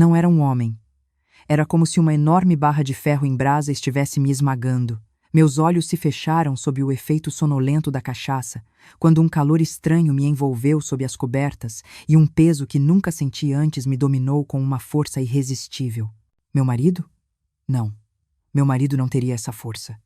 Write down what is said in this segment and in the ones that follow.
Não era um homem. Era como se uma enorme barra de ferro em brasa estivesse me esmagando. Meus olhos se fecharam sob o efeito sonolento da cachaça, quando um calor estranho me envolveu sob as cobertas e um peso que nunca senti antes me dominou com uma força irresistível. Meu marido? Não. Meu marido não teria essa força.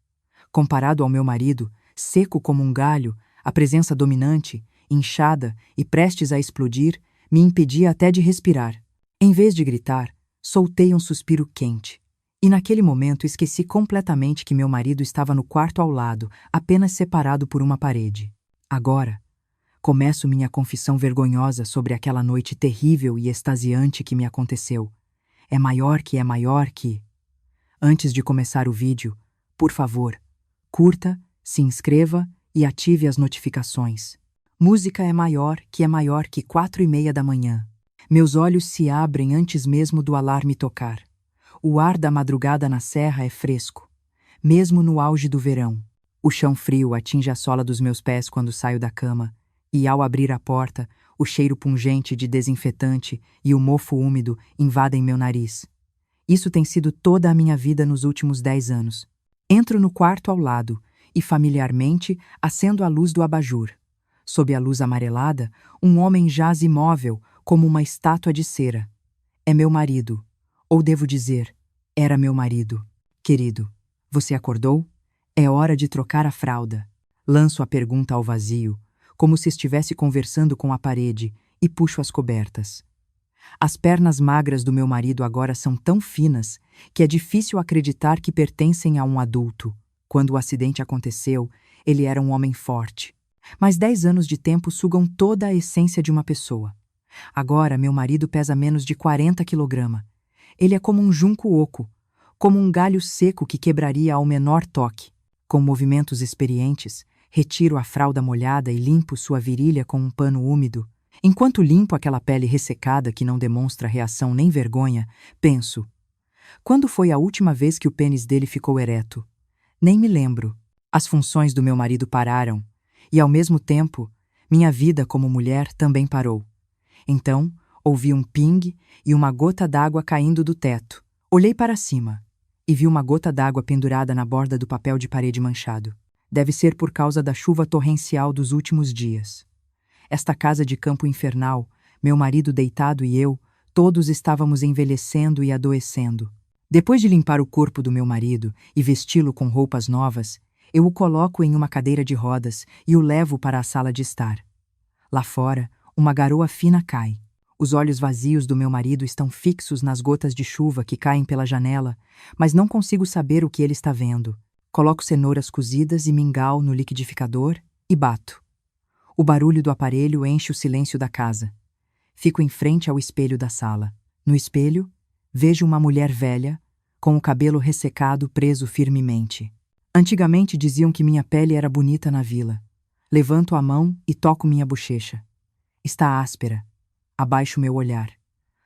Comparado ao meu marido, seco como um galho, a presença dominante, inchada e prestes a explodir, me impedia até de respirar. Em vez de gritar, soltei um suspiro quente. E naquele momento esqueci completamente que meu marido estava no quarto ao lado, apenas separado por uma parede. Agora, começo minha confissão vergonhosa sobre aquela noite terrível e extasiante que me aconteceu. É maior que... Antes de começar o vídeo, por favor, curta, se inscreva e ative as notificações. Música é maior que 4:30 da manhã. Meus olhos se abrem antes mesmo do alarme tocar. O ar da madrugada na serra é fresco, mesmo no auge do verão. O chão frio atinge a sola dos meus pés quando saio da cama, e ao abrir a porta, o cheiro pungente de desinfetante e o mofo úmido invadem meu nariz. Isso tem sido toda a minha vida nos últimos 10 anos. Entro no quarto ao lado e, familiarmente, acendo a luz do abajur. Sob a luz amarelada, um homem jaz imóvel, como uma estátua de cera. É meu marido. Ou devo dizer, era meu marido. Querido, você acordou? É hora de trocar a fralda. Lanço a pergunta ao vazio, como se estivesse conversando com a parede, e puxo as cobertas. As pernas magras do meu marido agora são tão finas que é difícil acreditar que pertencem a um adulto. Quando o acidente aconteceu, ele era um homem forte. Mas 10 anos de tempo sugam toda a essência de uma pessoa. Agora, meu marido pesa menos de 40 kg. Ele é como um junco oco, como um galho seco que quebraria ao menor toque. Com movimentos experientes, retiro a fralda molhada e limpo sua virilha com um pano úmido. Enquanto limpo aquela pele ressecada que não demonstra reação nem vergonha, penso: quando foi a última vez que o pênis dele ficou ereto? Nem me lembro. As funções do meu marido pararam, e ao mesmo tempo, minha vida como mulher também parou. Então, ouvi um ping e uma gota d'água caindo do teto. Olhei para cima e vi uma gota d'água pendurada na borda do papel de parede manchado. Deve ser por causa da chuva torrencial dos últimos dias. Esta casa de campo infernal, meu marido deitado e eu, todos estávamos envelhecendo e adoecendo. Depois de limpar o corpo do meu marido e vesti-lo com roupas novas, eu o coloco em uma cadeira de rodas e o levo para a sala de estar. Lá fora, uma garoa fina cai. Os olhos vazios do meu marido estão fixos nas gotas de chuva que caem pela janela, mas não consigo saber o que ele está vendo. Coloco cenouras cozidas e mingau no liquidificador e bato. O barulho do aparelho enche o silêncio da casa. Fico em frente ao espelho da sala. No espelho, vejo uma mulher velha, com o cabelo ressecado preso firmemente. Antigamente diziam que minha pele era bonita na vila. Levanto a mão e toco minha bochecha. Está áspera. Abaixo meu olhar.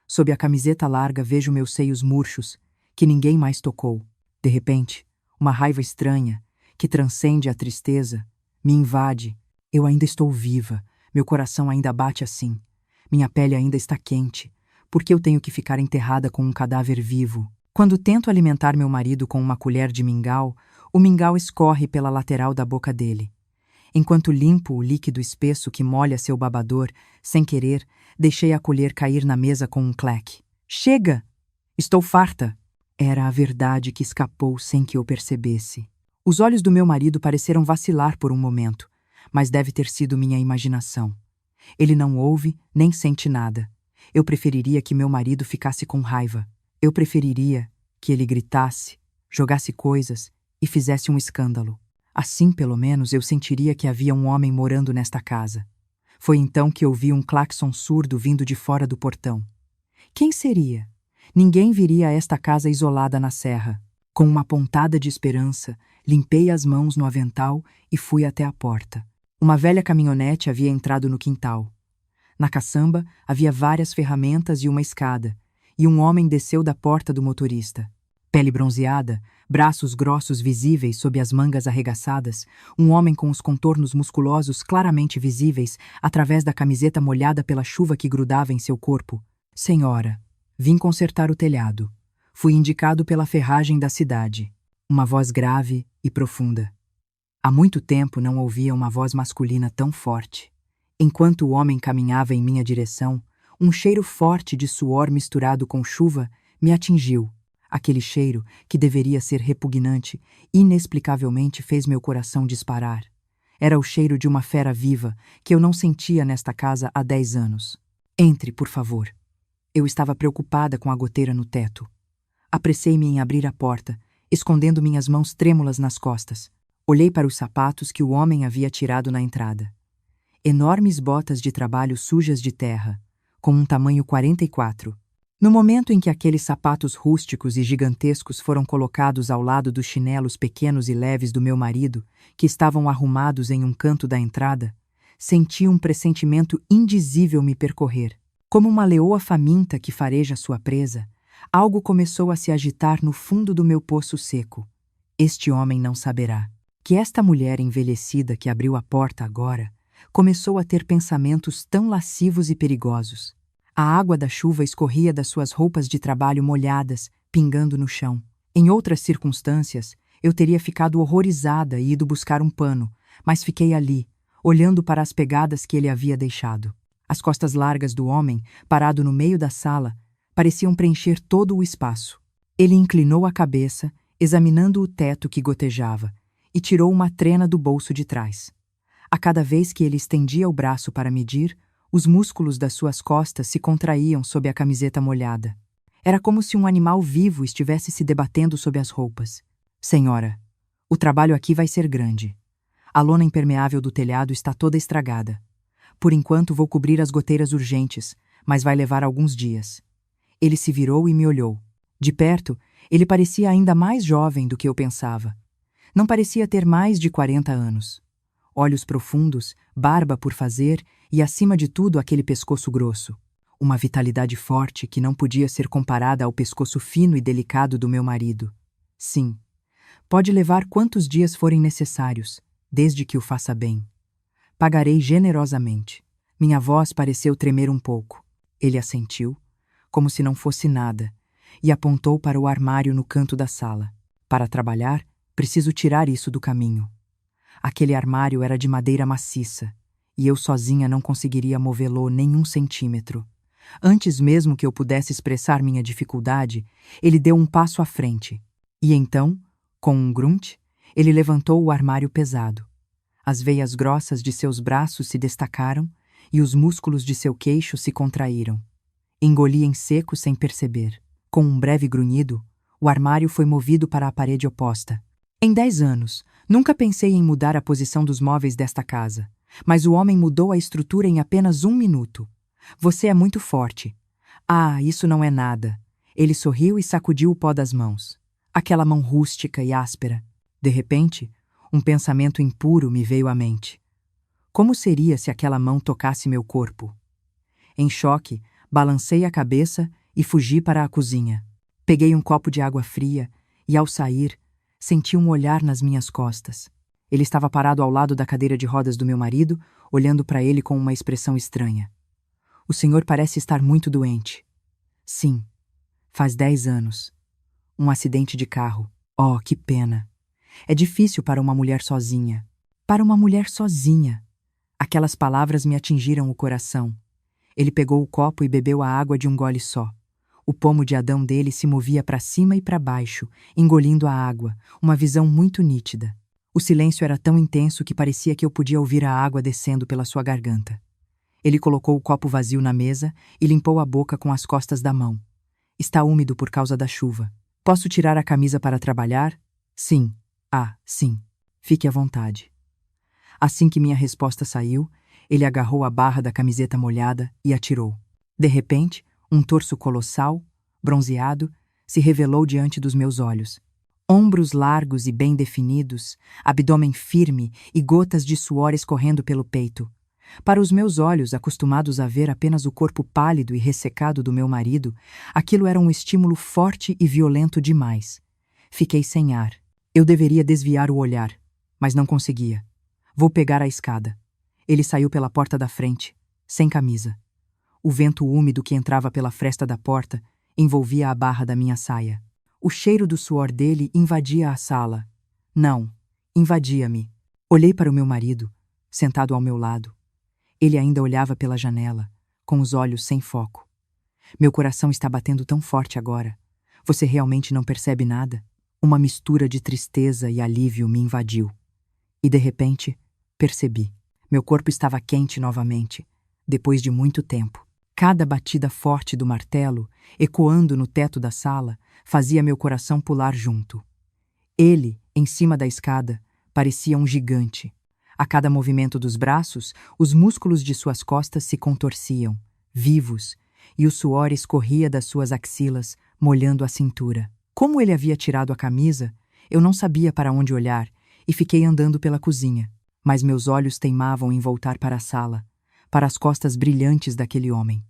Sob a camiseta larga vejo meus seios murchos, que ninguém mais tocou. De repente, uma raiva estranha, que transcende a tristeza, me invade. Eu ainda estou viva, meu coração ainda bate assim. Minha pele ainda está quente. Por que eu tenho que ficar enterrada com um cadáver vivo? Quando tento alimentar meu marido com uma colher de mingau, o mingau escorre pela lateral da boca dele. Enquanto limpo o líquido espesso que molha seu babador, sem querer, deixei a colher cair na mesa com um claque. Chega! Estou farta! Era a verdade que escapou sem que eu percebesse. Os olhos do meu marido pareceram vacilar por um momento, mas deve ter sido minha imaginação. Ele não ouve nem sente nada. Eu preferiria que meu marido ficasse com raiva. Eu preferiria que ele gritasse, jogasse coisas e fizesse um escândalo. Assim, pelo menos, eu sentiria que havia um homem morando nesta casa. Foi então que ouvi um claxon surdo vindo de fora do portão. Quem seria? Ninguém viria a esta casa isolada na serra. Com uma pontada de esperança, limpei as mãos no avental e fui até a porta. Uma velha caminhonete havia entrado no quintal. Na caçamba havia várias ferramentas e uma escada, e um homem desceu da porta do motorista. Pele bronzeada, braços grossos visíveis sob as mangas arregaçadas, um homem com os contornos musculosos claramente visíveis através da camiseta molhada pela chuva que grudava em seu corpo. Senhora, Vim consertar o telhado. Fui indicado pela ferragem da cidade. Uma voz grave e profunda. Há muito tempo não ouvia uma voz masculina tão forte. Enquanto o homem caminhava em minha direção, um cheiro forte de suor misturado com chuva me atingiu. Aquele cheiro, que deveria ser repugnante, inexplicavelmente fez meu coração disparar. Era o cheiro de uma fera viva que eu não sentia nesta casa há 10 anos. Entre, por favor. Eu estava preocupada com a goteira no teto. Apressei-me em abrir a porta, escondendo minhas mãos trêmulas nas costas. Olhei para os sapatos que o homem havia tirado na entrada. Enormes botas de trabalho sujas de terra, com um tamanho 44. No momento em que aqueles sapatos rústicos e gigantescos foram colocados ao lado dos chinelos pequenos e leves do meu marido, que estavam arrumados em um canto da entrada, senti um pressentimento indizível me percorrer. Como uma leoa faminta que fareja sua presa, algo começou a se agitar no fundo do meu poço seco. Este homem não saberá que esta mulher envelhecida que abriu a porta agora começou a ter pensamentos tão lascivos e perigosos. A água da chuva escorria das suas roupas de trabalho molhadas, pingando no chão. Em outras circunstâncias, eu teria ficado horrorizada e ido buscar um pano, mas fiquei ali, olhando para as pegadas que ele havia deixado. As costas largas do homem, parado no meio da sala, pareciam preencher todo o espaço. Ele inclinou a cabeça, examinando o teto que gotejava, e tirou uma trena do bolso de trás. A cada vez que ele estendia o braço para medir, os músculos das suas costas se contraíam sob a camiseta molhada. Era como se um animal vivo estivesse se debatendo sob as roupas. Senhora, o trabalho aqui vai ser grande. A lona impermeável do telhado está toda estragada. Por enquanto vou cobrir as goteiras urgentes, mas vai levar alguns dias. Ele se virou e me olhou. De perto, ele parecia ainda mais jovem do que eu pensava. Não parecia ter mais de 40 anos. Olhos profundos, barba por fazer e, acima de tudo, aquele pescoço grosso. Uma vitalidade forte que não podia ser comparada ao pescoço fino e delicado do meu marido. Sim, pode levar quantos dias forem necessários, desde que o faça bem. Pagarei generosamente. Minha voz pareceu tremer um pouco. Ele assentiu, como se não fosse nada, e apontou para o armário no canto da sala. Para trabalhar, preciso tirar isso do caminho. Aquele armário era de madeira maciça, e eu sozinha não conseguiria movê-lo nem 1 centímetro. Antes mesmo que eu pudesse expressar minha dificuldade, ele deu um passo à frente. E então, com um grunt, ele levantou o armário pesado. As veias grossas de seus braços se destacaram e os músculos de seu queixo se contraíram. Engoli em seco sem perceber. Com um breve grunhido, o armário foi movido para a parede oposta. Em 10 anos, nunca pensei em mudar a posição dos móveis desta casa, mas o homem mudou a estrutura em apenas 1 minuto. Você é muito forte. Ah, isso não é nada. Ele sorriu e sacudiu o pó das mãos. Aquela mão rústica e áspera. De repente, um pensamento impuro me veio à mente. Como seria se aquela mão tocasse meu corpo? Em choque, balancei a cabeça e fugi para a cozinha. Peguei um copo de água fria e, ao sair, senti um olhar nas minhas costas. Ele estava parado ao lado da cadeira de rodas do meu marido, olhando para ele com uma expressão estranha. O senhor parece estar muito doente. Sim, faz 10 anos. Um acidente de carro. Oh, que pena. É difícil para uma mulher sozinha. Para uma mulher sozinha. Aquelas palavras me atingiram o coração. Ele pegou o copo e bebeu a água de um gole só. O pomo de Adão dele se movia para cima e para baixo, engolindo a água, uma visão muito nítida. O silêncio era tão intenso que parecia que eu podia ouvir a água descendo pela sua garganta. Ele colocou o copo vazio na mesa e limpou a boca com as costas da mão. Está úmido por causa da chuva. Posso tirar a camisa para trabalhar? Sim. Ah, sim. Fique à vontade. Assim que minha resposta saiu, ele agarrou a barra da camiseta molhada e atirou. De repente, um torso colossal, bronzeado, se revelou diante dos meus olhos. Ombros largos e bem definidos, abdômen firme e gotas de suor escorrendo pelo peito. Para os meus olhos, acostumados a ver apenas o corpo pálido e ressecado do meu marido, aquilo era um estímulo forte e violento demais. Fiquei sem ar. Eu deveria desviar o olhar, mas não conseguia. Vou pegar a escada. Ele saiu pela porta da frente, sem camisa. O vento úmido que entrava pela fresta da porta envolvia a barra da minha saia. O cheiro do suor dele invadia a sala. Não, invadia-me. Olhei para o meu marido, sentado ao meu lado. Ele ainda olhava pela janela, com os olhos sem foco. Meu coração está batendo tão forte agora. Você realmente não percebe nada? Uma mistura de tristeza e alívio me invadiu. E de repente, percebi. Meu corpo estava quente novamente, depois de muito tempo. Cada batida forte do martelo, ecoando no teto da sala, fazia meu coração pular junto. Ele, em cima da escada, parecia um gigante. A cada movimento dos braços, os músculos de suas costas se contorciam, vivos, e o suor escorria das suas axilas, molhando a cintura. Como ele havia tirado a camisa, eu não sabia para onde olhar e fiquei andando pela cozinha, mas meus olhos teimavam em voltar para a sala, para as costas brilhantes daquele homem.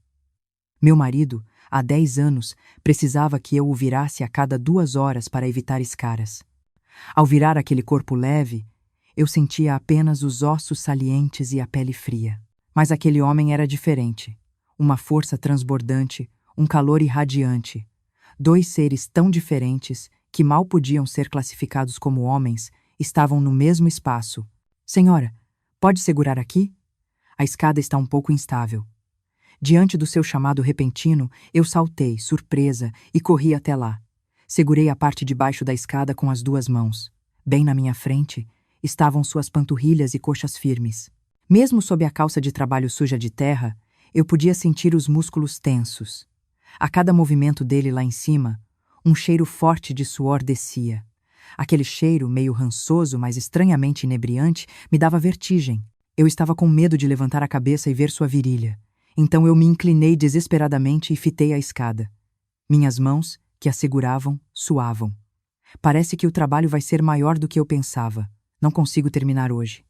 Meu marido, há 10 anos, precisava que eu o virasse a cada 2 horas para evitar escaras. Ao virar aquele corpo leve, eu sentia apenas os ossos salientes e a pele fria. Mas aquele homem era diferente. Uma força transbordante, um calor irradiante. 2 seres tão diferentes que mal podiam ser classificados como homens estavam no mesmo espaço. Senhora, pode segurar aqui? A escada está um pouco instável. Diante do seu chamado repentino, eu saltei, surpresa, e corri até lá. Segurei a parte de baixo da escada com as 2 mãos. Bem na minha frente, estavam suas panturrilhas e coxas firmes. Mesmo sob a calça de trabalho suja de terra, eu podia sentir os músculos tensos. A cada movimento dele lá em cima, um cheiro forte de suor descia. Aquele cheiro, meio rançoso, mas estranhamente inebriante, me dava vertigem. Eu estava com medo de levantar a cabeça e ver sua virilha. Então eu me inclinei desesperadamente e fitei a escada. Minhas mãos, que a seguravam, suavam. Parece que o trabalho vai ser maior do que eu pensava. Não consigo terminar hoje.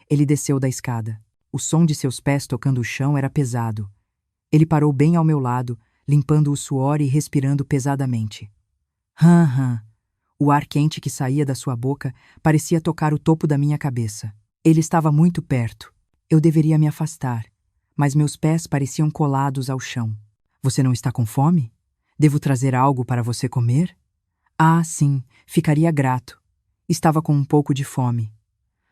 Ele desceu da escada. O som de seus pés tocando o chão era pesado. Ele parou bem ao meu lado, limpando o suor e respirando pesadamente. Hã. O ar quente que saía da sua boca parecia tocar o topo da minha cabeça. Ele estava muito perto. Eu deveria me afastar, mas meus pés pareciam colados ao chão. Você não está com fome? Devo trazer algo para você comer? Ah, sim, ficaria grato. Estava com um pouco de fome.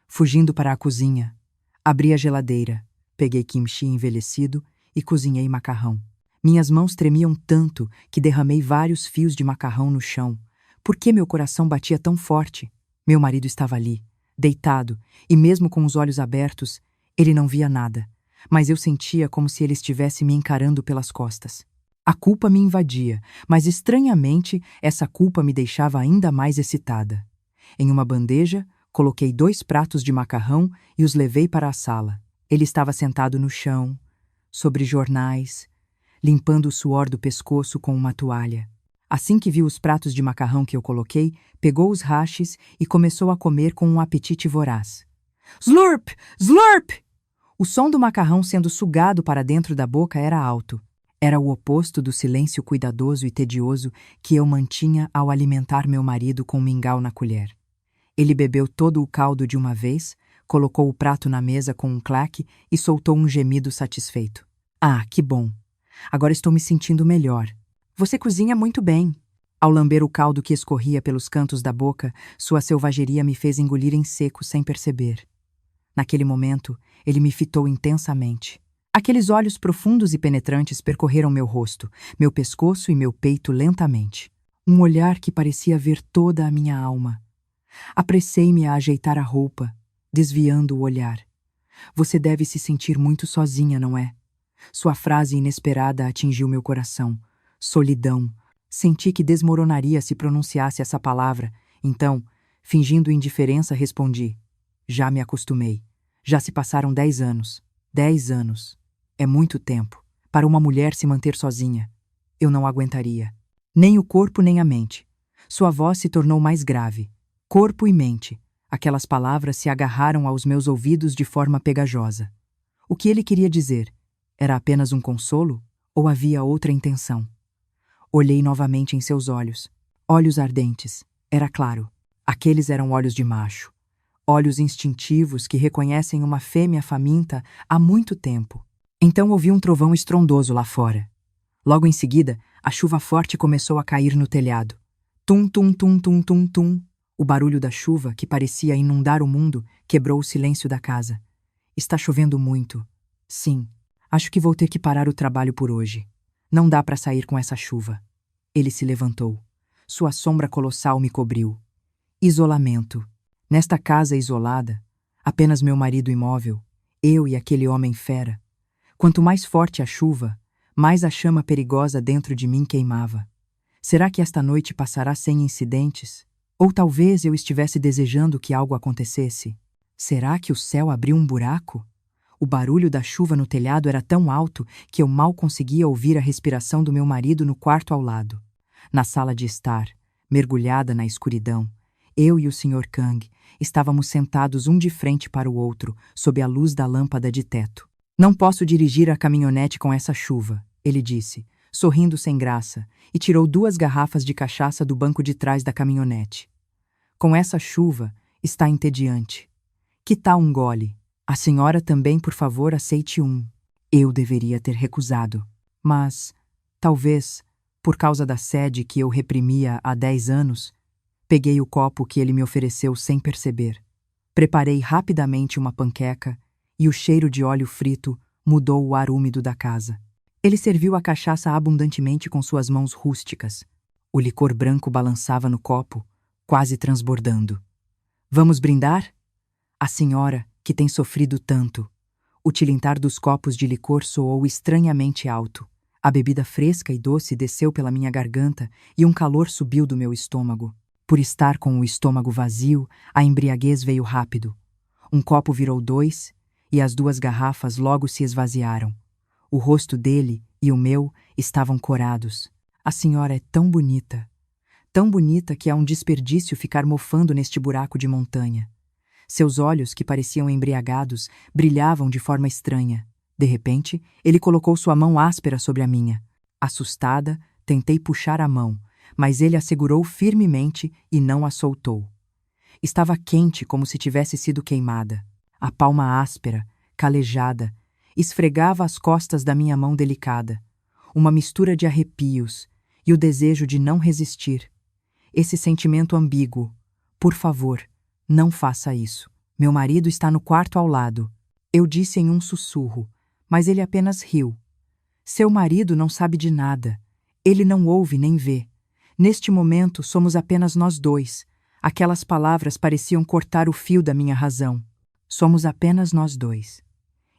Fugindo para a cozinha, abri a geladeira, peguei kimchi envelhecido e cozinhei macarrão. Minhas mãos tremiam tanto que derramei vários fios de macarrão no chão. Por que meu coração batia tão forte? Meu marido estava ali, deitado, e mesmo com os olhos abertos, ele não via nada, mas eu sentia como se ele estivesse me encarando pelas costas. A culpa me invadia, mas estranhamente essa culpa me deixava ainda mais excitada. Em uma bandeja, coloquei 2 pratos de macarrão e os levei para a sala. Ele estava sentado no chão, sobre jornais, limpando o suor do pescoço com uma toalha. Assim que viu os pratos de macarrão que eu coloquei, pegou os hashes e começou a comer com um apetite voraz. Slurp! Slurp! O som do macarrão sendo sugado para dentro da boca era alto. Era o oposto do silêncio cuidadoso e tedioso que eu mantinha ao alimentar meu marido com mingau na colher. Ele bebeu todo o caldo de uma vez, colocou o prato na mesa com um claque e soltou um gemido satisfeito. Ah, que bom! Agora estou me sentindo melhor. Você cozinha muito bem. Ao lamber o caldo que escorria pelos cantos da boca, sua selvageria me fez engolir em seco sem perceber. Naquele momento, ele me fitou intensamente. Aqueles olhos profundos e penetrantes percorreram meu rosto, meu pescoço e meu peito lentamente. Um olhar que parecia ver toda a minha alma. Apressei-me a ajeitar a roupa, desviando o olhar. Você deve se sentir muito sozinha, não é? Sua frase inesperada atingiu meu coração. Solidão. Senti que desmoronaria se pronunciasse essa palavra. Então, fingindo indiferença, respondi. Já me acostumei. Já se passaram 10 anos. 10 anos. É muito tempo. Para uma mulher se manter sozinha. Eu não aguentaria. Nem o corpo nem a mente. Sua voz se tornou mais grave. Corpo e mente. Aquelas palavras se agarraram aos meus ouvidos de forma pegajosa. O que ele queria dizer? Era apenas um consolo? Ou havia outra intenção? Olhei novamente em seus olhos. Olhos ardentes. Era claro. Aqueles eram olhos de macho. Olhos instintivos que reconhecem uma fêmea faminta há muito tempo. Então ouvi um trovão estrondoso lá fora. Logo em seguida, A chuva forte começou a cair no telhado. Tum, tum, tum, tum, tum, tum. O barulho da chuva, que parecia inundar o mundo, quebrou o silêncio da casa. Está chovendo muito. Sim, acho que vou ter que parar o trabalho por hoje. Não dá para sair com essa chuva. Ele se levantou. Sua sombra colossal me cobriu. Isolamento. Nesta casa isolada, apenas meu marido imóvel, eu e aquele homem fera. Quanto mais forte a chuva, mais a chama perigosa dentro de mim queimava. Será que esta noite passará sem incidentes? Ou talvez eu estivesse desejando que algo acontecesse? Será que o céu abriu um buraco? O barulho da chuva no telhado era tão alto que eu mal conseguia ouvir a respiração do meu marido no quarto ao lado. Na sala de estar, mergulhada na escuridão, eu e o Sr. Kang estávamos sentados um de frente para o outro, sob a luz da lâmpada de teto. Não posso dirigir a caminhonete com essa chuva, ele disse, sorrindo sem graça, e tirou 2 garrafas de cachaça do banco de trás da caminhonete. Com essa chuva, está entediante. Que tal um gole? A senhora também, por favor, aceite um. Eu deveria ter recusado. Mas, talvez, por causa da sede que eu reprimia há 10 anos, peguei o copo que ele me ofereceu sem perceber. Preparei rapidamente uma panqueca e o cheiro de óleo frito mudou o ar úmido da casa. Ele serviu a cachaça abundantemente com suas mãos rústicas. O licor branco balançava no copo, quase transbordando. Vamos brindar? A senhora, que tem sofrido tanto. O tilintar dos copos de licor soou estranhamente alto. A bebida fresca e doce desceu pela minha garganta e um calor subiu do meu estômago. Por estar com o estômago vazio, a embriaguez veio rápido. Um copo virou 2 e as 2 garrafas logo se esvaziaram. O rosto dele e o meu estavam corados. A senhora é tão bonita que é um desperdício ficar mofando neste buraco de montanha. Seus olhos, que pareciam embriagados, brilhavam de forma estranha. De repente, ele colocou sua mão áspera sobre a minha. Assustada, tentei puxar a mão, mas ele a segurou firmemente e não a soltou. Estava quente como se tivesse sido queimada. A palma áspera, calejada, esfregava as costas da minha mão delicada. Uma mistura de arrepios e o desejo de não resistir. Esse sentimento ambíguo. Por favor, não faça isso. Meu marido está no quarto ao lado. Eu disse em um sussurro, mas ele apenas riu. Seu marido não sabe de nada. Ele não ouve nem vê. Neste momento, somos apenas nós 2. Aquelas palavras pareciam cortar o fio da minha razão. Somos apenas nós 2.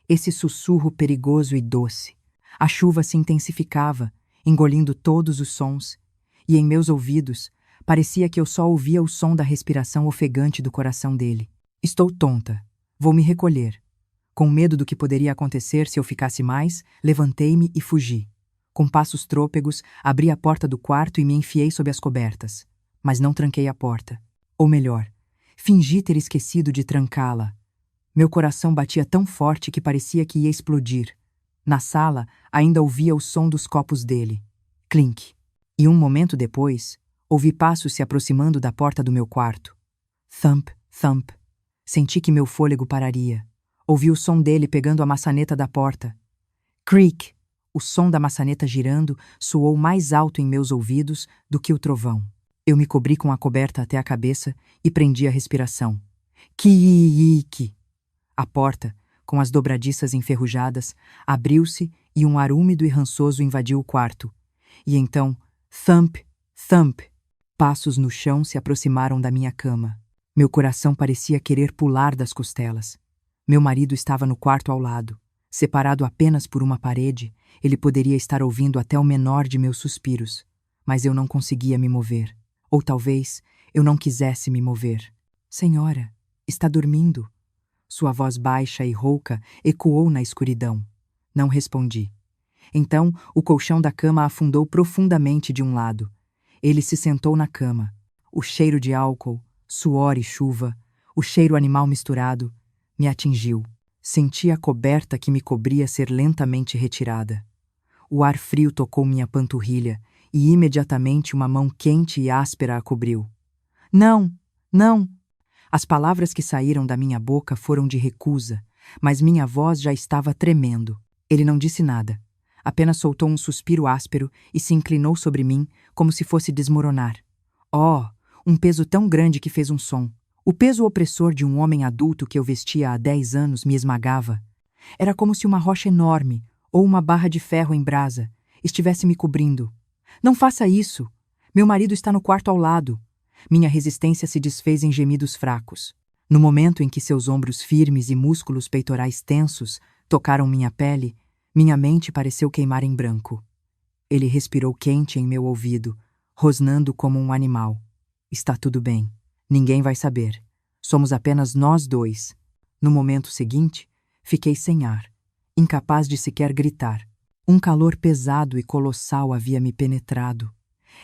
Esse sussurro perigoso e doce. A chuva se intensificava, engolindo todos os sons, e em meus ouvidos parecia que eu só ouvia o som da respiração ofegante do coração dele. Estou tonta. Vou me recolher. Com medo do que poderia acontecer se eu ficasse mais, levantei-me e fugi. Com passos trôpegos, abri a porta do quarto e me enfiei sob as cobertas. Mas não tranquei a porta. Ou melhor, fingi ter esquecido de trancá-la. Meu coração batia tão forte que parecia que ia explodir. Na sala, ainda ouvia o som dos copos dele. Clink. E um momento depois, ouvi passos se aproximando da porta do meu quarto. Thump, thump. Senti que meu fôlego pararia. Ouvi o som dele pegando a maçaneta da porta. Creak. O som da maçaneta girando soou mais alto em meus ouvidos do que o trovão. Eu me cobri com a coberta até a cabeça e prendi a respiração. Ki-i-i-ki. A porta, com as dobradiças enferrujadas, abriu-se e um ar úmido e rançoso invadiu o quarto. E então, thump, thump. Passos no chão se aproximaram da minha cama. Meu coração parecia querer pular das costelas. Meu marido estava no quarto ao lado. Separado apenas por uma parede, ele poderia estar ouvindo até o menor de meus suspiros. Mas eu não conseguia me mover. Ou talvez eu não quisesse me mover. Senhora, está dormindo? Sua voz baixa e rouca ecoou na escuridão. Não respondi. Então, o colchão da cama afundou profundamente de um lado. Ele se sentou na cama. O cheiro de álcool, suor e chuva, o cheiro animal misturado, me atingiu. Senti a coberta que me cobria ser lentamente retirada. O ar frio tocou minha panturrilha e imediatamente uma mão quente e áspera a cobriu. Não, não! As palavras que saíram da minha boca foram de recusa, mas minha voz já estava tremendo. Ele não disse nada. Apenas soltou um suspiro áspero e se inclinou sobre mim, como se fosse desmoronar. Oh, um peso tão grande que fez um som. O peso opressor de um homem adulto que eu vestia há 10 anos me esmagava. Era como se uma rocha enorme, ou uma barra de ferro em brasa, estivesse me cobrindo. Não faça isso! Meu marido está no quarto ao lado. Minha resistência se desfez em gemidos fracos. No momento em que seus ombros firmes e músculos peitorais tensos tocaram minha pele, minha mente pareceu queimar em branco. Ele respirou quente em meu ouvido, rosnando como um animal. Está tudo bem. Ninguém vai saber. Somos apenas nós dois. No momento seguinte, fiquei sem ar, incapaz de sequer gritar. Um calor pesado e colossal havia me penetrado.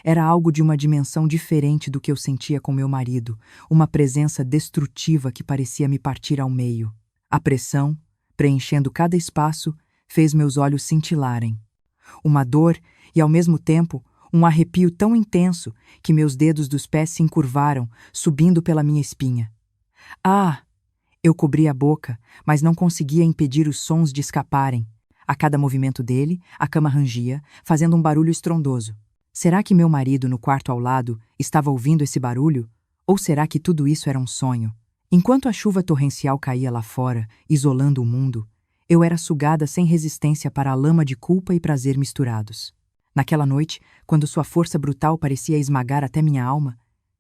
Era algo de uma dimensão diferente do que eu sentia com meu marido, uma presença destrutiva que parecia me partir ao meio. A pressão, preenchendo cada espaço, fez meus olhos cintilarem. Uma dor e, ao mesmo tempo, um arrepio tão intenso que meus dedos dos pés se encurvaram, subindo pela minha espinha. Ah! Eu cobri a boca, mas não conseguia impedir os sons de escaparem. A cada movimento dele, a cama rangia, fazendo um barulho estrondoso. Será que meu marido, no quarto ao lado, estava ouvindo esse barulho? Ou será que tudo isso era um sonho? Enquanto a chuva torrencial caía lá fora, isolando o mundo, eu era sugada sem resistência para a lama de culpa e prazer misturados. Naquela noite, quando sua força brutal parecia esmagar até minha alma,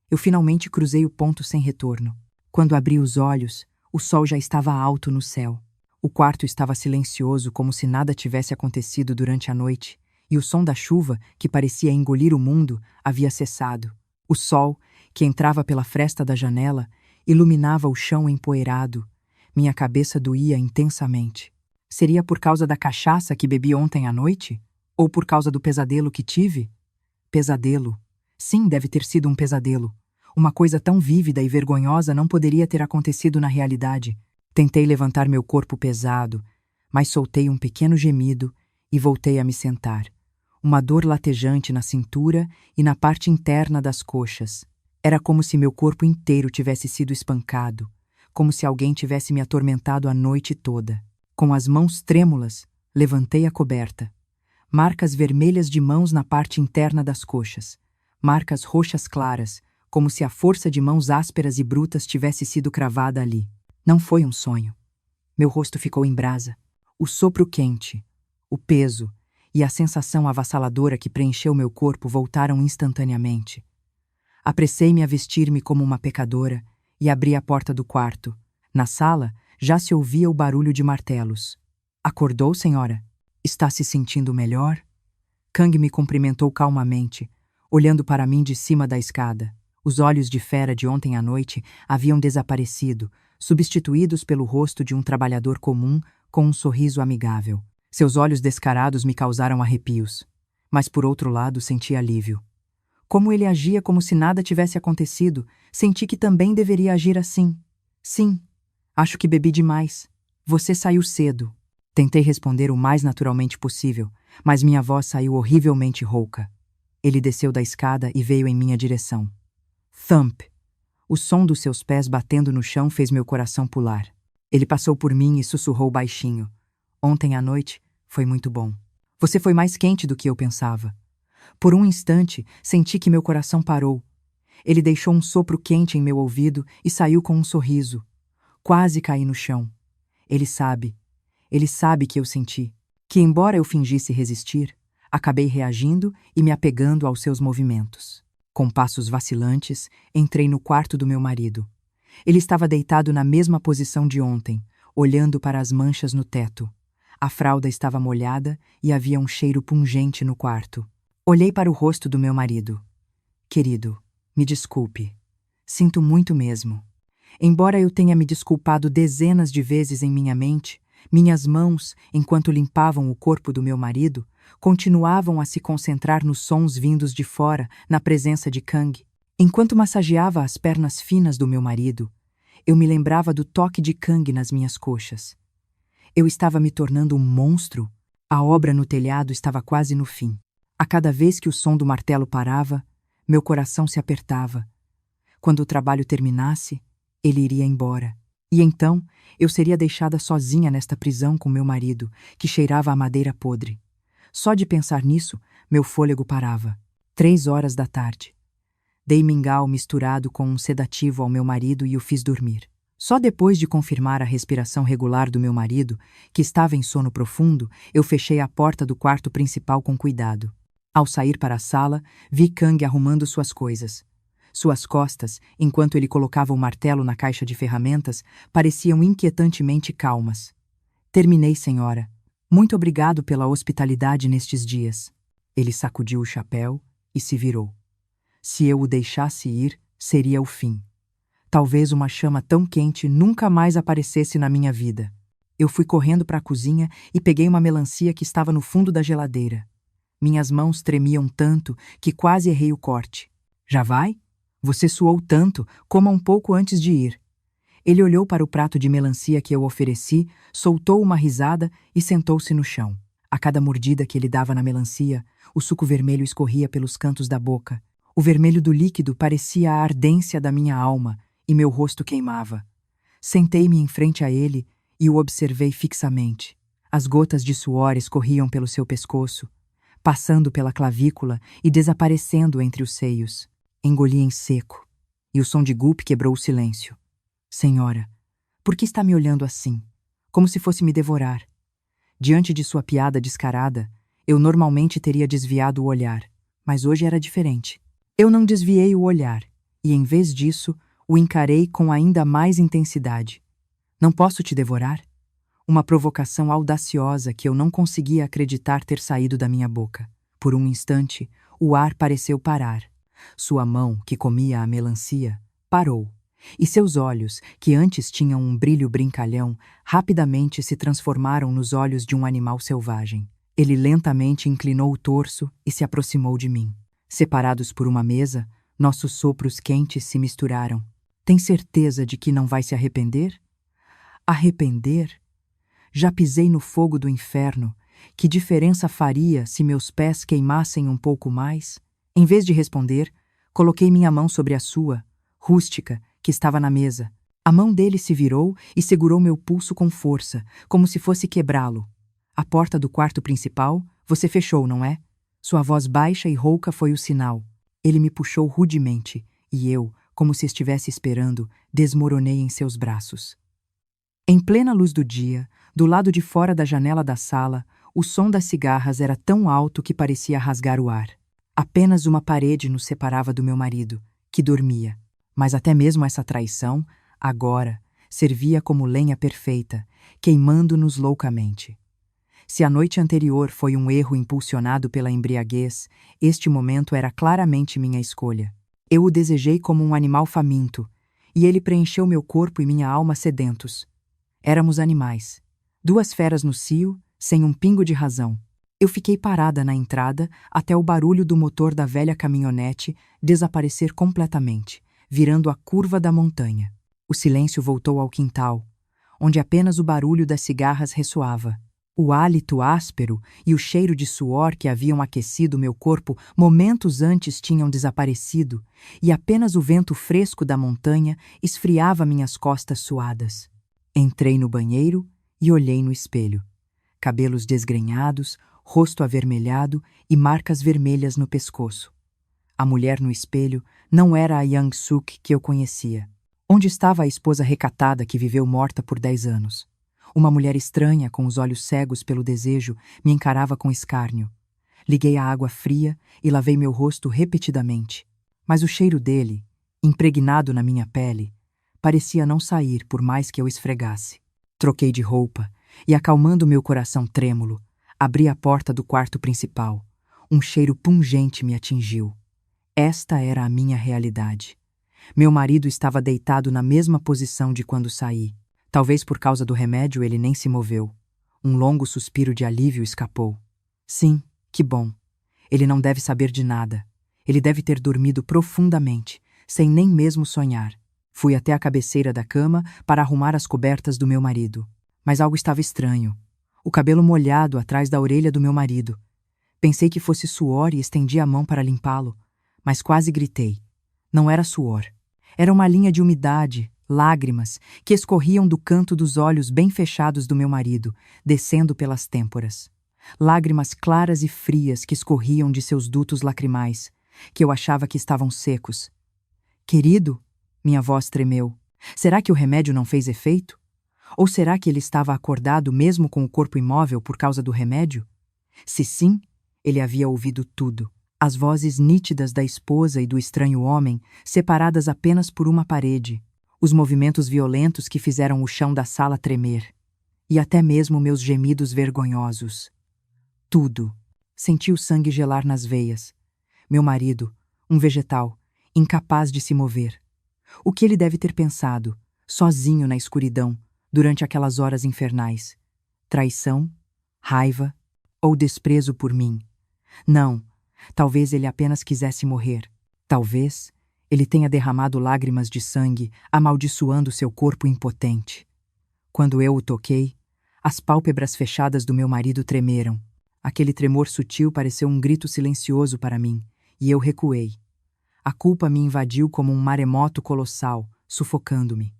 eu finalmente cruzei o ponto sem retorno. Quando abri os olhos, o sol já estava alto no céu. O quarto estava silencioso, como se nada tivesse acontecido durante a noite, e o som da chuva, que parecia engolir o mundo, havia cessado. O sol, que entrava pela fresta da janela, iluminava o chão empoeirado. Minha cabeça doía intensamente. Seria por causa da cachaça que bebi ontem à noite? Ou por causa do pesadelo que tive? Pesadelo. Sim, deve ter sido um pesadelo. Uma coisa tão vívida e vergonhosa não poderia ter acontecido na realidade. Tentei levantar meu corpo pesado, mas soltei um pequeno gemido e voltei a me sentar. Uma dor latejante na cintura e na parte interna das coxas. Era como se meu corpo inteiro tivesse sido espancado, como se alguém tivesse me atormentado a noite toda. Com as mãos trêmulas, levantei a coberta. Marcas vermelhas de mãos na parte interna das coxas. Marcas roxas claras, como se a força de mãos ásperas e brutas tivesse sido cravada ali. Não foi um sonho. Meu rosto ficou em brasa. O sopro quente, o peso e a sensação avassaladora que preencheu meu corpo voltaram instantaneamente. Apressei-me a vestir-me como uma pecadora e abri a porta do quarto. Na sala, já se ouvia o barulho de martelos. Acordou, senhora? Está se sentindo melhor? Kang me cumprimentou calmamente, olhando para mim de cima da escada. Os olhos de fera de ontem à noite haviam desaparecido, substituídos pelo rosto de um trabalhador comum com um sorriso amigável. Seus olhos descarados me causaram arrepios, mas por outro lado senti alívio. Como ele agia como se nada tivesse acontecido, senti que também deveria agir assim. Sim, acho que bebi demais. Você saiu cedo. Tentei responder o mais naturalmente possível, mas minha voz saiu horrivelmente rouca. Ele desceu da escada e veio em minha direção. Thump! O som dos seus pés batendo no chão fez meu coração pular. Ele passou por mim e sussurrou baixinho. Ontem à noite foi muito bom. Você foi mais quente do que eu pensava. Por um instante, senti que meu coração parou. Ele deixou um sopro quente em meu ouvido e saiu com um sorriso. Quase caí no chão. Ele sabe que eu senti. Que embora eu fingisse resistir, acabei reagindo e me apegando aos seus movimentos. Com passos vacilantes, entrei no quarto do meu marido. Ele estava deitado na mesma posição de ontem, olhando para as manchas no teto. A fralda estava molhada e havia um cheiro pungente no quarto. Olhei para o rosto do meu marido. Querido, me desculpe. Sinto muito mesmo. Embora eu tenha me desculpado dezenas de vezes em minha mente, minhas mãos, enquanto limpavam o corpo do meu marido, continuavam a se concentrar nos sons vindos de fora, na presença de Kang. Enquanto massageava as pernas finas do meu marido, eu me lembrava do toque de Kang nas minhas coxas. Eu estava me tornando um monstro. A obra no telhado estava quase no fim. A cada vez que o som do martelo parava, meu coração se apertava. Quando o trabalho terminasse, ele iria embora. E então, eu seria deixada sozinha nesta prisão com meu marido, que cheirava a madeira podre. Só de pensar nisso, meu fôlego parava. 3 horas da tarde. Dei mingau misturado com um sedativo ao meu marido e o fiz dormir. Só depois de confirmar a respiração regular do meu marido, que estava em sono profundo, eu fechei a porta do quarto principal com cuidado. Ao sair para a sala, vi Kang arrumando suas coisas. Suas costas, enquanto ele colocava o martelo na caixa de ferramentas, pareciam inquietantemente calmas. Terminei, senhora. Muito obrigado pela hospitalidade nestes dias. Ele sacudiu o chapéu e se virou. Se eu o deixasse ir, seria o fim. Talvez uma chama tão quente nunca mais aparecesse na minha vida. Eu fui correndo para a cozinha e peguei uma melancia que estava no fundo da geladeira. Minhas mãos tremiam tanto que quase errei o corte. Já vai? Você suou tanto, coma um pouco antes de ir. Ele olhou para o prato de melancia que eu ofereci, soltou uma risada e sentou-se no chão. A cada mordida que ele dava na melancia, o suco vermelho escorria pelos cantos da boca. O vermelho do líquido parecia a ardência da minha alma e meu rosto queimava. Sentei-me em frente a ele e o observei fixamente. As gotas de suor escorriam pelo seu pescoço, passando pela clavícula e desaparecendo entre os seios. Engoli em seco, e o som de gulp quebrou o silêncio. Senhora, por que está me olhando assim, como se fosse me devorar? Diante de sua piada descarada, eu normalmente teria desviado o olhar, mas hoje era diferente. Eu não desviei o olhar, e em vez disso, o encarei com ainda mais intensidade. Não posso te devorar? Uma provocação audaciosa que eu não conseguia acreditar ter saído da minha boca. Por um instante, o ar pareceu parar. Sua mão, que comia a melancia, parou, e seus olhos, que antes tinham um brilho brincalhão, rapidamente se transformaram nos olhos de um animal selvagem. Ele lentamente inclinou o torso e se aproximou de mim. Separados por uma mesa, nossos sopros quentes se misturaram. Tem certeza de que não vai se arrepender? Arrepender? Já pisei no fogo do inferno. Que diferença faria se meus pés queimassem um pouco mais? Em vez de responder, coloquei minha mão sobre a sua, rústica, que estava na mesa. A mão dele se virou e segurou meu pulso com força, como se fosse quebrá-lo. A porta do quarto principal, você fechou, não é? Sua voz baixa e rouca foi o sinal. Ele me puxou rudemente, e eu, como se estivesse esperando, desmoronei em seus braços. Em plena luz do dia, do lado de fora da janela da sala, o som das cigarras era tão alto que parecia rasgar o ar. Apenas uma parede nos separava do meu marido, que dormia. Mas até mesmo essa traição, agora, servia como lenha perfeita, queimando-nos loucamente. Se a noite anterior foi um erro impulsionado pela embriaguez, este momento era claramente minha escolha. Eu o desejei como um animal faminto, e ele preencheu meu corpo e minha alma sedentos. Éramos animais. 2 feras no cio, sem um pingo de razão. Eu fiquei parada na entrada até o barulho do motor da velha caminhonete desaparecer completamente, virando a curva da montanha. O silêncio voltou ao quintal, onde apenas o barulho das cigarras ressoava. O hálito áspero e o cheiro de suor que haviam aquecido meu corpo momentos antes tinham desaparecido, e apenas o vento fresco da montanha esfriava minhas costas suadas. Entrei no banheiro e olhei no espelho. Cabelos desgrenhados, rosto avermelhado e marcas vermelhas no pescoço. A mulher no espelho não era a Young-suk que eu conhecia. Onde estava a esposa recatada que viveu morta por 10 anos? Uma mulher estranha, com os olhos cegos pelo desejo, me encarava com escárnio. Liguei a água fria e lavei meu rosto repetidamente. Mas o cheiro dele, impregnado na minha pele, parecia não sair por mais que eu esfregasse. Troquei de roupa e, acalmando meu coração trêmulo, abri a porta do quarto principal. Um cheiro pungente me atingiu. Esta era a minha realidade. Meu marido estava deitado na mesma posição de quando saí. Talvez por causa do remédio ele nem se moveu. Um longo suspiro de alívio escapou. Sim, que bom. Ele não deve saber de nada. Ele deve ter dormido profundamente, sem nem mesmo sonhar. Fui até a cabeceira da cama para arrumar as cobertas do meu marido. Mas algo estava estranho. O cabelo molhado atrás da orelha do meu marido. Pensei que fosse suor e estendi a mão para limpá-lo, mas quase gritei. Não era suor. Era uma linha de umidade, lágrimas, que escorriam do canto dos olhos bem fechados do meu marido, descendo pelas têmporas. lágrimas claras e frias que escorriam de seus dutos lacrimais, que eu achava que estavam secos. Querido, minha voz tremeu. Será que o remédio não fez efeito? Ou será que ele estava acordado mesmo com o corpo imóvel por causa do remédio? Se sim, ele havia ouvido tudo. As vozes nítidas da esposa e do estranho homem, separadas apenas por uma parede. Os movimentos violentos que fizeram o chão da sala tremer. E até mesmo meus gemidos vergonhosos. Tudo. Senti o sangue gelar nas veias. Meu marido, um vegetal, incapaz de se mover. O que ele deve ter pensado, sozinho na escuridão, durante aquelas horas infernais? Traição? Raiva? Ou desprezo por mim? Não, talvez ele apenas quisesse morrer. Talvez ele tenha derramado lágrimas de sangue, amaldiçoando seu corpo impotente. Quando eu o toquei, as pálpebras fechadas do meu marido tremeram. Aquele tremor sutil pareceu um grito silencioso para mim, e eu recuei. A culpa me invadiu como um maremoto colossal, sufocando-me.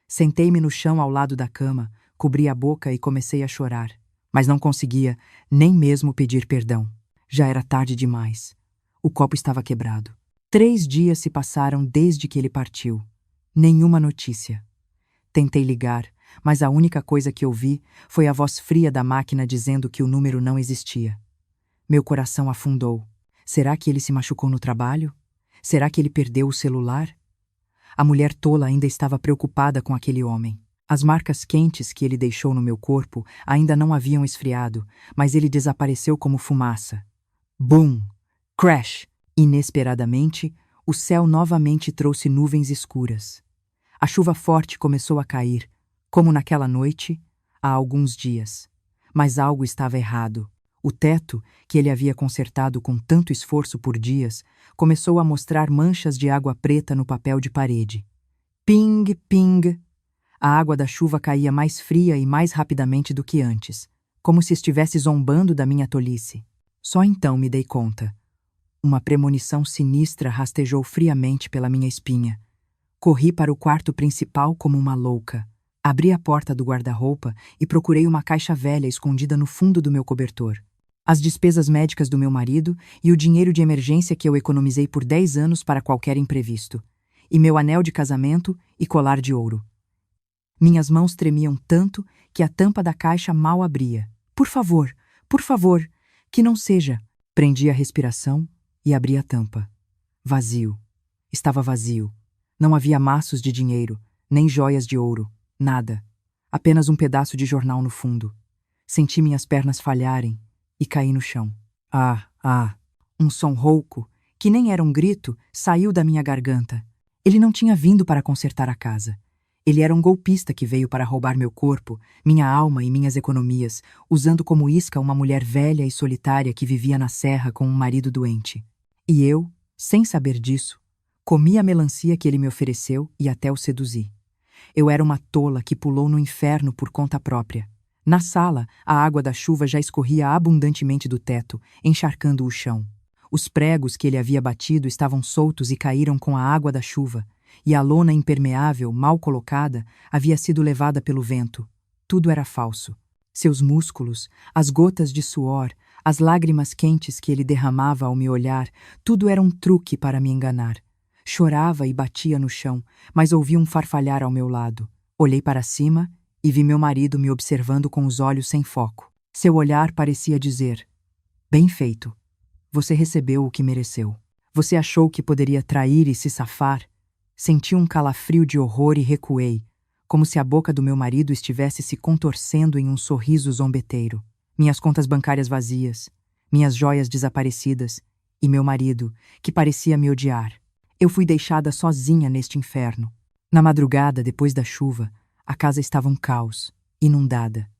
Sentei-me no chão ao lado da cama, cobri a boca e comecei a chorar. Mas não conseguia nem mesmo pedir perdão. Já era tarde demais. O copo estava quebrado. 3 dias se passaram desde que ele partiu. Nenhuma notícia. Tentei ligar, mas a única coisa que ouvi foi a voz fria da máquina dizendo que o número não existia. Meu coração afundou. Será que ele se machucou no trabalho? Será que ele perdeu o celular? A mulher tola ainda estava preocupada com aquele homem. As marcas quentes que ele deixou no meu corpo ainda não haviam esfriado, mas ele desapareceu como fumaça. Boom! Crash! Inesperadamente, o céu novamente trouxe nuvens escuras. A chuva forte começou a cair, como naquela noite, há alguns dias. Mas algo estava errado. O teto, que ele havia consertado com tanto esforço por dias, começou a mostrar manchas de água preta no papel de parede. Ping, ping! A água da chuva caía mais fria e mais rapidamente do que antes, como se estivesse zombando da minha tolice. Só então me dei conta. Uma premonição sinistra rastejou friamente pela minha espinha. Corri para o quarto principal como uma louca. Abri a porta do guarda-roupa e procurei uma caixa velha escondida no fundo do meu cobertor. As despesas médicas do meu marido e o dinheiro de emergência que eu economizei por 10 anos para qualquer imprevisto. E meu anel de casamento e colar de ouro. Minhas mãos tremiam tanto que a tampa da caixa mal abria. Por favor, que não seja. Prendi a respiração e abri a tampa. Vazio. Estava vazio. Não havia maços de dinheiro, nem joias de ouro, nada. Apenas um pedaço de jornal no fundo. Senti minhas pernas falharem e caí no chão. Um som rouco, que nem era um grito, saiu da minha garganta. Ele não tinha vindo para consertar a casa. Ele era um golpista que veio para roubar meu corpo, minha alma e minhas economias, usando como isca uma mulher velha e solitária que vivia na serra com um marido doente. E eu, sem saber disso, comi a melancia que ele me ofereceu e até o seduzi. Eu era uma tola que pulou no inferno por conta própria. Na sala, a água da chuva já escorria abundantemente do teto, encharcando o chão. Os pregos que ele havia batido estavam soltos e caíram com a água da chuva, e a lona impermeável, mal colocada, havia sido levada pelo vento. Tudo era falso. Seus músculos, as gotas de suor, as lágrimas quentes que ele derramava ao me olhar, tudo era um truque para me enganar. Chorava e batia no chão, mas ouvi um farfalhar ao meu lado. Olhei para cima e vi meu marido me observando com os olhos sem foco. Seu olhar parecia dizer: bem feito. Você recebeu o que mereceu. Você achou que poderia trair e se safar? Senti um calafrio de horror e recuei, como se a boca do meu marido estivesse se contorcendo em um sorriso zombeteiro. Minhas contas bancárias vazias, minhas joias desaparecidas e meu marido, que parecia me odiar. Eu fui deixada sozinha neste inferno. Na madrugada, depois da chuva, a casa estava um caos, inundada.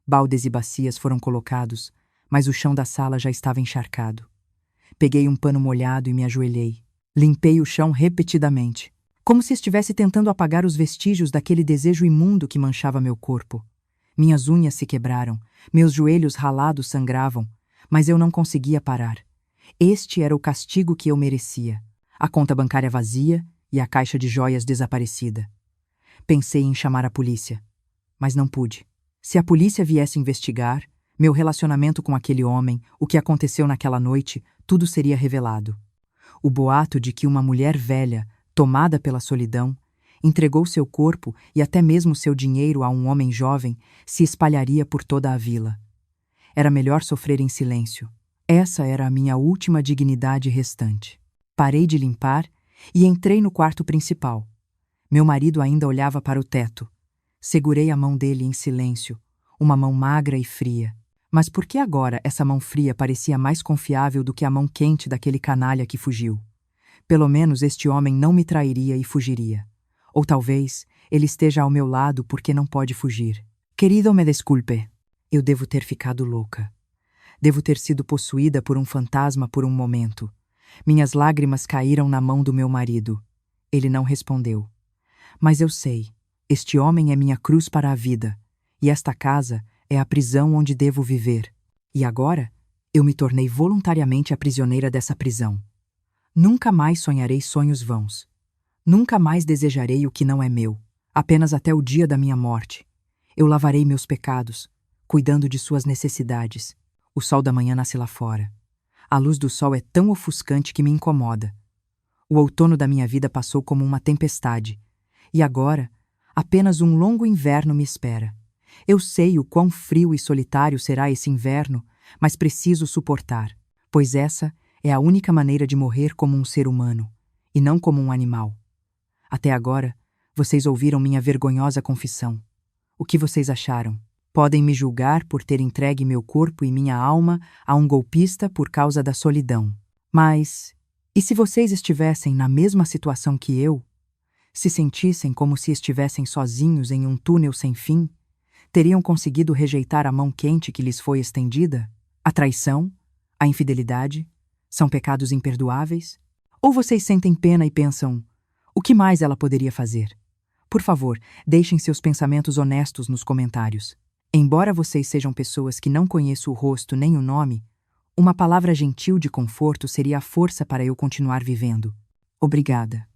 Baldes e bacias foram colocados, mas o chão da sala já estava encharcado. Peguei um pano molhado e me ajoelhei. Limpei o chão repetidamente, como se estivesse tentando apagar os vestígios daquele desejo imundo que manchava meu corpo. Minhas unhas se quebraram, meus joelhos ralados sangravam, mas eu não conseguia parar. Este era o castigo que eu merecia. A conta bancária vazia e a caixa de joias desaparecida. Pensei em chamar a polícia, mas não pude. Se a polícia viesse investigar, Meu relacionamento com aquele homem, o que aconteceu naquela noite, tudo seria revelado. O boato de que uma mulher velha, tomada pela solidão, entregou seu corpo e até mesmo seu dinheiro a um homem jovem se espalharia por toda a vila. Era melhor sofrer em silêncio. Essa era a minha última dignidade restante. Parei de limpar e entrei no quarto principal. Meu marido ainda olhava para o teto. Segurei a mão dele em silêncio, uma mão magra e fria. Mas por que agora essa mão fria parecia mais confiável do que a mão quente daquele canalha que fugiu? Pelo menos este homem não me trairia e fugiria. Ou talvez ele esteja ao meu lado porque não pode fugir. Querido, me desculpe. Eu devo ter ficado louca. Devo ter sido possuída por um fantasma por um momento. Minhas lágrimas caíram na mão do meu marido. Ele não respondeu. Mas eu sei, este homem é minha cruz para a vida, e esta casa é a prisão onde devo viver. E agora, eu me tornei voluntariamente a prisioneira dessa prisão. Nunca mais sonharei sonhos vãos. Nunca mais desejarei o que não é meu, apenas até o dia da minha morte. Eu lavarei meus pecados, cuidando de suas necessidades. O sol da manhã nasce lá fora. A luz do sol é tão ofuscante que me incomoda. O outono da minha vida passou como uma tempestade, e agora, apenas um longo inverno me espera. Eu sei o quão frio e solitário será esse inverno, mas preciso suportar, pois essa é a única maneira de morrer como um ser humano, e não como um animal. Até agora, vocês ouviram minha vergonhosa confissão. O que vocês acharam? Podem me julgar por ter entregue meu corpo e minha alma a um golpista por causa da solidão. Mas, e se vocês estivessem na mesma situação que eu? Se sentissem como se estivessem sozinhos em um túnel sem fim? Teriam conseguido rejeitar a mão quente que lhes foi estendida? A traição? A infidelidade? São pecados imperdoáveis? Ou vocês sentem pena e pensam, o que mais ela poderia fazer? Por favor, deixem seus pensamentos honestos nos comentários. Embora vocês sejam pessoas que não conheço o rosto nem o nome, uma palavra gentil de conforto seria a força para eu continuar vivendo. Obrigada.